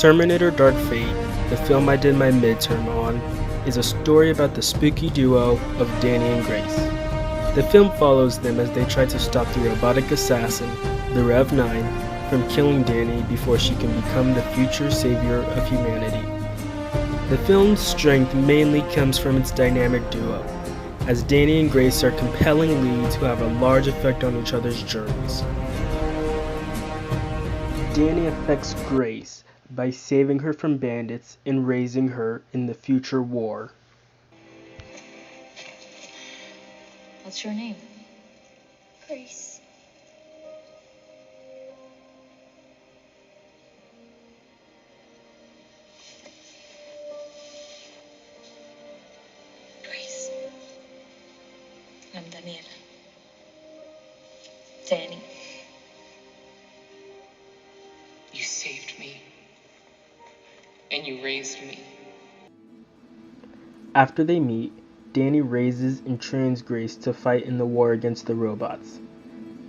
Terminator Dark Fate, the film I did my midterm on, is a story about the spooky duo of Danny and Grace. The film follows them as they try to stop the robotic assassin, the Rev 9, from killing Danny before she can become the future savior of humanity. The film's strength mainly comes from its dynamic duo, as Danny and Grace are compelling leads who have a large effect on each other's journeys. Danny affects Grace by saving her from bandits and raising her in the future war. What's your name? Grace. Grace. I'm Daniela. Danny. You saved me. And you raised me. After they meet, Danny raises and trains Grace to fight in the war against the robots.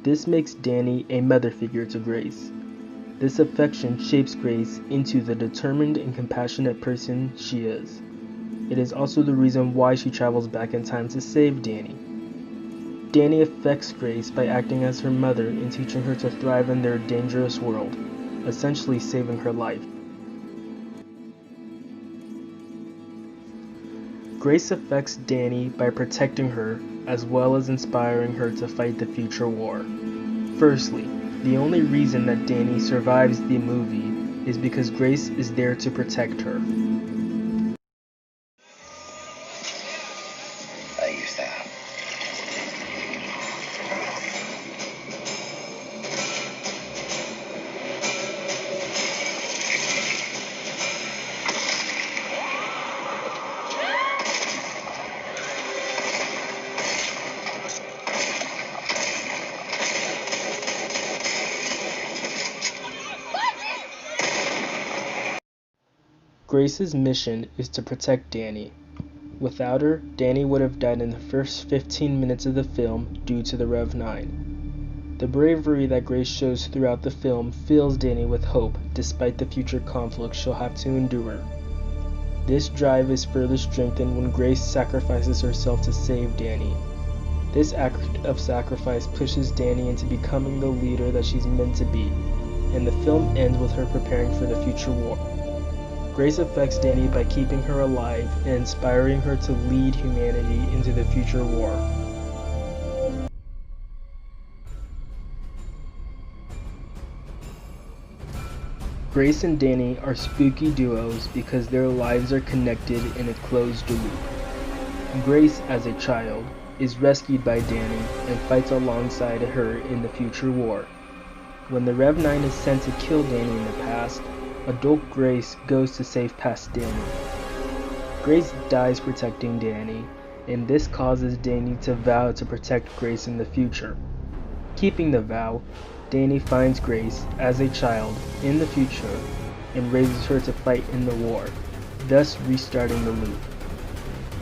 This makes Danny a mother figure to Grace. This affection shapes Grace into the determined and compassionate person she is. It is also the reason why she travels back in time to save Danny. Danny affects Grace by acting as her mother and teaching her to thrive in their dangerous world, essentially saving her life. Grace affects Danny by protecting her as well as inspiring her to fight the future war. Firstly, the only reason that Danny survives the movie is because Grace is there to protect her. I used that. Grace's mission is to protect Danny. Without her, Danny would have died in the first 15 minutes of the film due to the Rev 9. The bravery that Grace shows throughout the film fills Danny with hope despite the future conflicts she'll have to endure. This drive is further strengthened when Grace sacrifices herself to save Danny. This act of sacrifice pushes Danny into becoming the leader that she's meant to be, and the film ends with her preparing for the future war. Grace affects Danny by keeping her alive and inspiring her to lead humanity into the future war. Grace and Danny are spooky duos because their lives are connected in a closed loop. Grace, as a child, is rescued by Danny and fights alongside her in the future war. When the Rev 9 is sent to kill Danny in the past, adult Grace goes to save past Danny. Grace dies protecting Danny, and this causes Danny to vow to protect Grace in the future. Keeping the vow, Danny finds Grace as a child in the future and raises her to fight in the war, thus restarting the loop.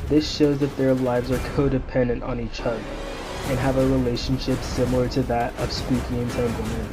This shows that their lives are codependent on each other and have a relationship similar to that of spooky entanglement.